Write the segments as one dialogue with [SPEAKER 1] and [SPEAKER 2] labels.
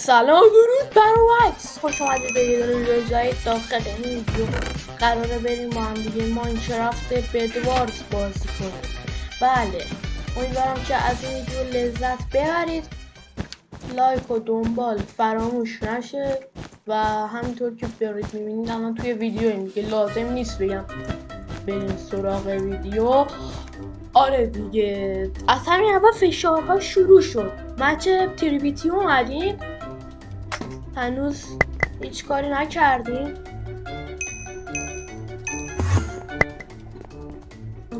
[SPEAKER 1] سلام درود بر وکس، خوش آمدید به یه ویدیو جدید. داخل این ویدیو قراره بریم با هم دیگه ماینکرافت بدوارز بازی کنیم. بله، امیدوارم که از این ویدیو لذت ببرید. لایک و دنبال فراموش نشه و همینطور که برید میبینید الان توی ویدیو این دیگه لازم نیست بگم بریم سراغ ویدیو. آره دیگه، از همین اول فشارها شروع شد. مچ تریبیتی اومدیم، هنوز هیچ کاری نکردیم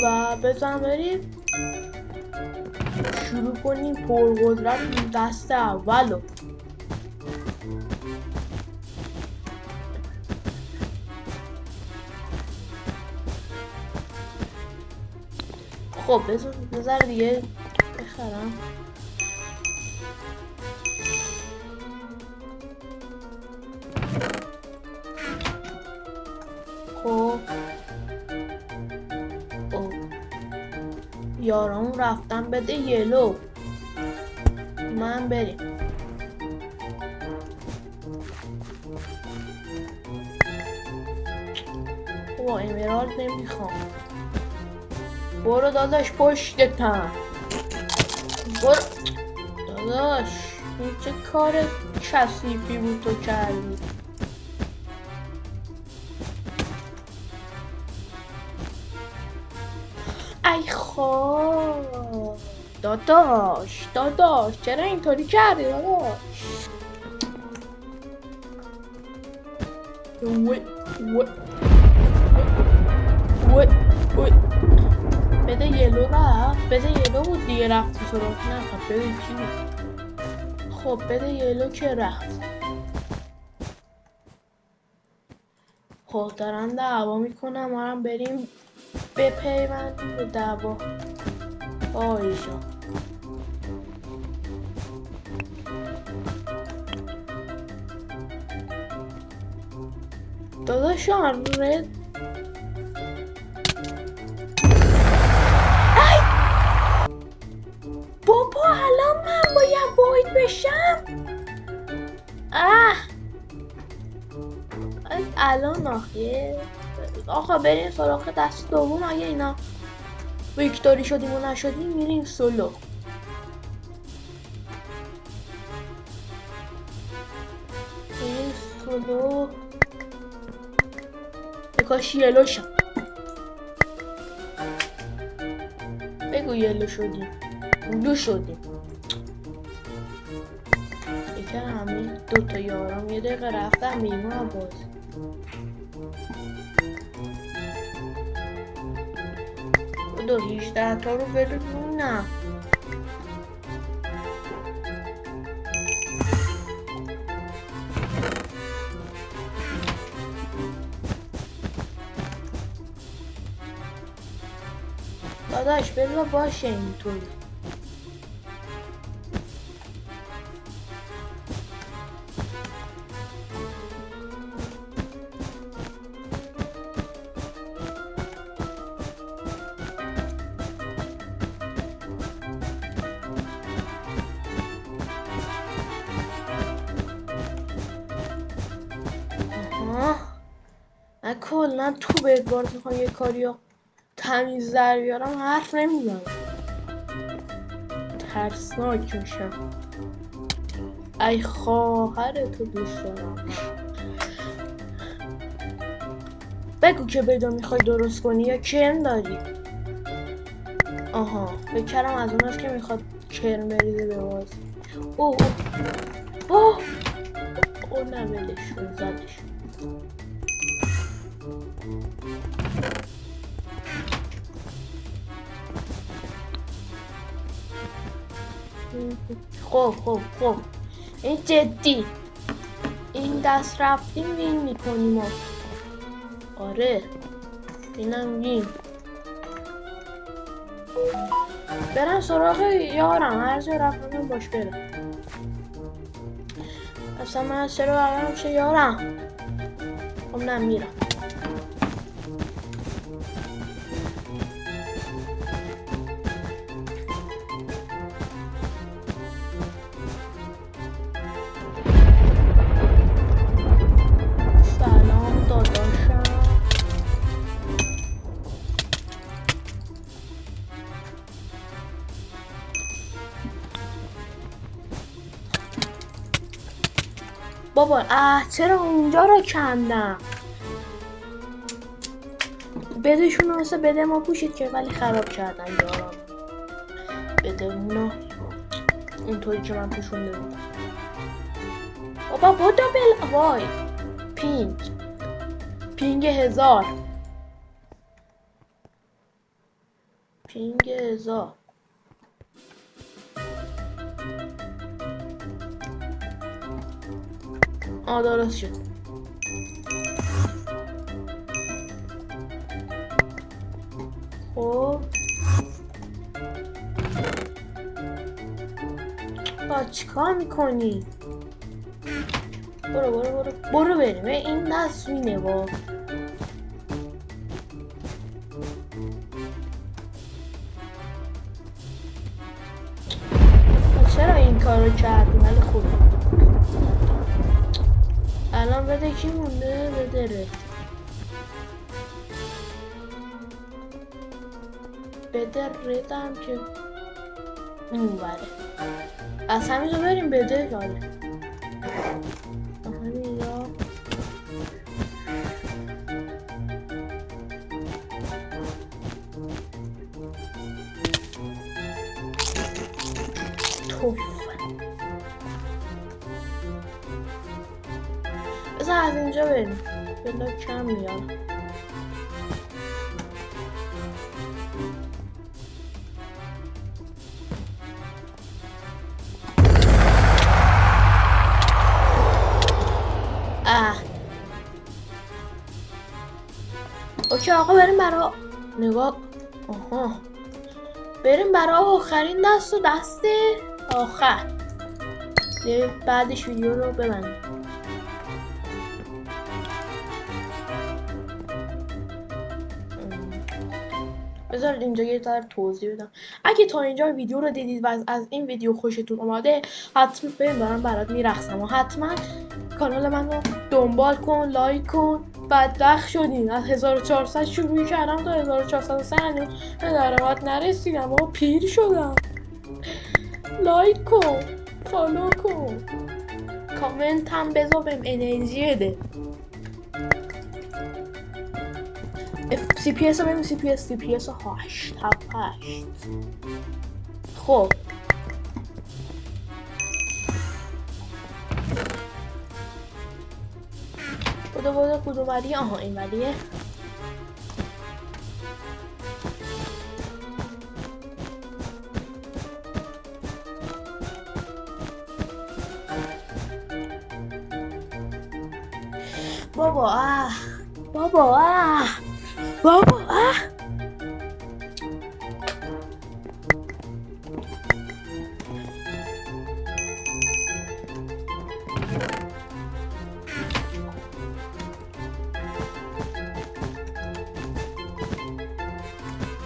[SPEAKER 1] و بزن بریم شروع کنیم پرقدرت دست اولو. خب بذار دیگه بخرم. خب یاران رفتن بده یلو، من بریم. خب امرالد نمیخوام. برو داداش پشتتم، برو داداش. این چه کار کثیفی بود تو کردی. ای خواه داداش چرا اینطوری کردی داداش؟ بده یلو رفت، بده یلو بود دیگه، رفتی سراغ نخواد. بده کی بود؟ خب بده یلو که رفت. خب دارن دعوا میکنم، ما هم بریم بپیوندیم به دعوا. آیشا داداشان رد بابا الان من باید باید بشم. الان آخه بریم سراغ دست دوم. اگه اینا ویکتوری شدیم و نشدیم میریم سولو. بکاش یلو شد. بگو یلو شدیم، بلو شدیم. یکر همین دوتا یارم یه دقیقه رفتم بیرون هم باز. دو 18 تا رو بدونم. داداش بذار باشه اینطوری. من کلا تو بدوارز میخوام یه کاری تمیز در بیارم، حرف نمیزنم، ترسناک میشم. ای خواهر تو دوست دارم. بگو که بدو میخوای درست کنی یا کرم داری؟ آها بکرم از اون هست که میخواد کرم بریزه به باز. اوه نه ولش کن، زدش. خب این جدی این دست رفتیم وین میکنیم ما. آره اینم وین. برم سراغ یارم، هر جا رفتم باش برم. اصلا من چرا برم چه یارم. خب نمیرم. بابا چرا اونجا رو کندم؟ بدشون واسه بده ما پوشید که ولی خراب کردن یارم. بده اونا اونطوری که من پوشونده بودم. بابا بودو وای پینگ 1000 پینگ 1000 درست شد. خب چیکار میکنی؟ برو بریم این نسوینه با چرا این کارو کردی؟ ولی خوب الان بده کی مونده؟ بده ره بده ردم که اون بره از همینجا بریم بده داره همینجا توف بذار از اینجا بریم بلا کم میاد. اوکی آقا بریم برای نگاه بریم برای آخرین دست آخر بعدش ویدیو رو ببندیم. بذارید اینجا یه ذره توضیح بدم. اگه تا اینجا ویدیو رو دیدید و از این ویدیو خوشتون اومده حتما دارم برات میرقصم و حتما کانال من رو دنبال کن، لایک کن. بدبخت شدین از 1400 شروع کردم تا 1403 به درآمد نرسیدم و پیر شدم. لایک کن، فالو کن، کامنت هم بذار بهم انرژی بده. CPS رو ببین CPS 8 خب بوده کدوم ولیه؟ این ولیه. بابا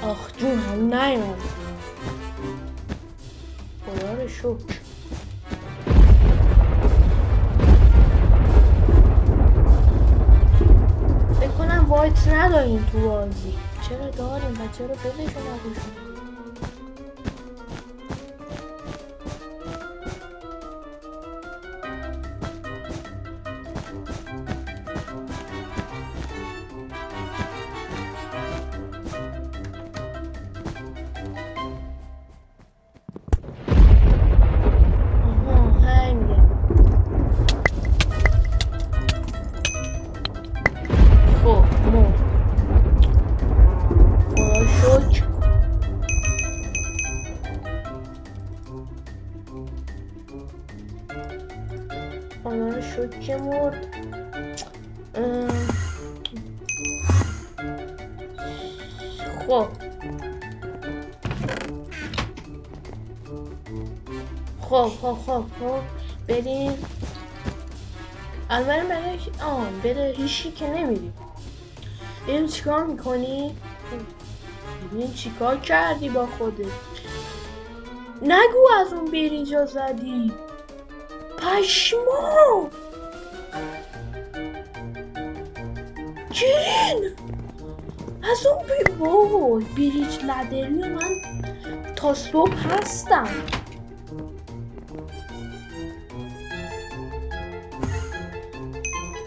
[SPEAKER 1] آخ جون هم نیومد خدا رو شکر. بکنم وایت نداریم تو بازی. چرا داریم و چرا بدشون نداشون؟ خدا شد که مرد. خب بریم الان بره هیچی که نمیریم. این چیکار میکنی؟ ببین چیکار کردی با خودت. نگو از اون بریجا زدی پشمام. گرین از اون بریج لدری من تا صبح هستم.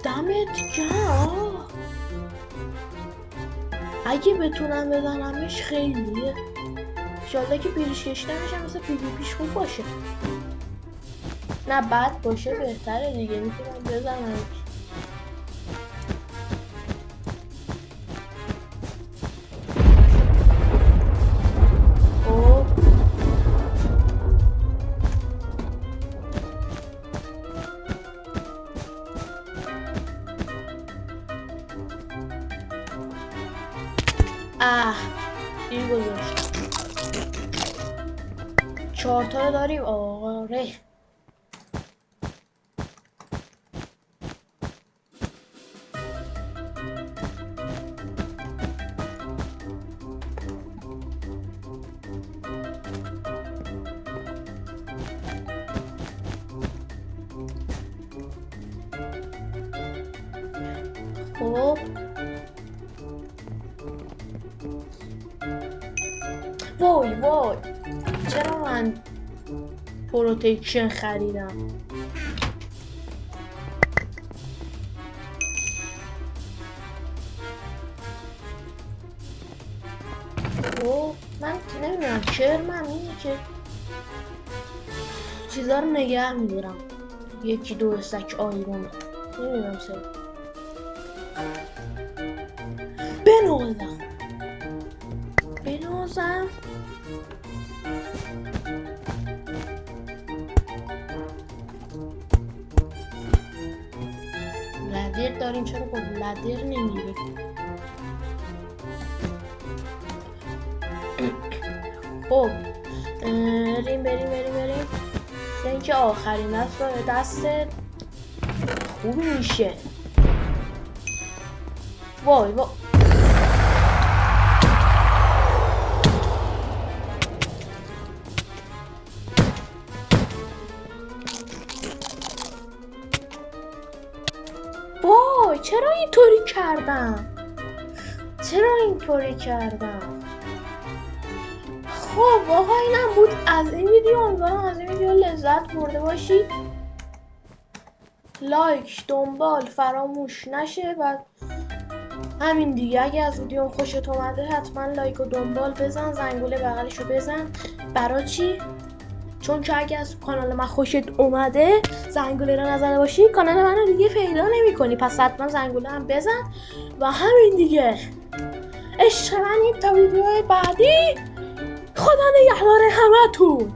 [SPEAKER 1] دمت گرم. اگه بتونم بزنمش خیلیه. انشالله که پیریش کشیده میشه مثل پیش خوب باشه. نه بد باشه بهتره دیگه، میتونم بزنمش. دیر گذاشت. 4 تا رو داریم. آره خب وای چرا من پروتکشن خریدم؟ من نمیدونم چرا من اینه که چیزا رو نگه میدارم. 1 2 استک آیرون نمیدونم چرا. بنازم لدر داریم، چرا خب لدر نمیره؟ خب بریم اینکه آخرین دست رو دست خوب میشه. وای چرا اینطوری کردم؟ خب آقا اینم بود از این ویدیو. امیدوارم از این ویدیو لذت برده باشید. لایک دنبال فراموش نشه و همین دیگه. اگه از ویدیو خوشت اومده حتما لایک و دنبال بزن، زنگوله بغلشو بزن. برای چی؟ چون که اگه از کانال من خوشت اومده زنگوله رو نزده باشی کانال منو دیگه پیدا نمی‌کنی، پس حتما زنگوله هم بزن. و همین دیگه. عشق منید تا ویدیوهای بعدی. خدا نگهدار همتون.